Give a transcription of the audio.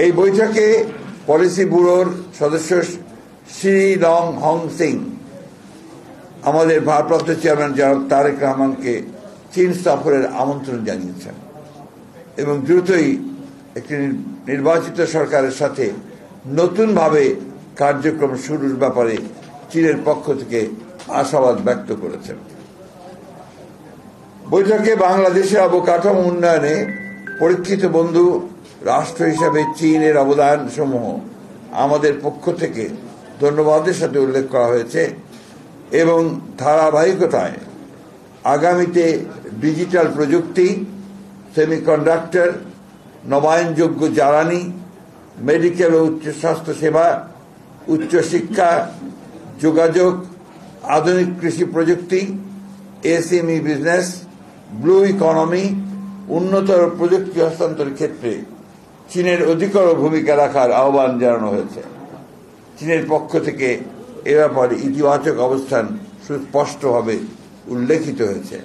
এই বৈঠকে পলিসি ব্যুরোর সদস্য শ্রী লং হং সিং আমাদের ভারপ্রাপ্ত চেয়ারম্যান জনাব তারেক রহমানকে চীন সফরের আমন্ত্রণ জানিয়েছেন এবং দ্রুতই একটি নির্বাচিত সরকারের সাথে নতুনভাবে কার্যক্রম শুরুর ব্যাপারে চীনের পক্ষ থেকে আশাবাদ ব্যক্ত করেছেন। বৈঠকে বাংলাদেশের অবকাঠামো উন্নয়নে পরীক্ষিত বন্ধু রাষ্ট্র হিসাবে চীনের অবদান সমূহ আমাদের পক্ষ থেকে ধন্যবাদের সাথে উল্লেখ করা হয়েছে এবং ধারাবাহিকতায় আগামীতে ডিজিটাল প্রযুক্তি, সেমিকন্ডাক্টর, নবায়নযোগ্য জ্বালানি, মেডিকেল ও উচ্চ স্বাস্থ্য সেবা, উচ্চশিক্ষা, যোগাযোগ, আধুনিক কৃষি প্রযুক্তি, এসএমই বিজনেস, ব্লু ইকোনমি, উন্নতর প্রযুক্তি হস্তান্তরের ক্ষেত্রে চীনের অধিকতর ভূমিকা রাখার আহ্বান জানানো হয়েছে। চীনের পক্ষ থেকে এ ব্যাপারে ইতিবাচক অবস্থান সুস্পষ্টভাবে উল্লেখিত হয়েছে।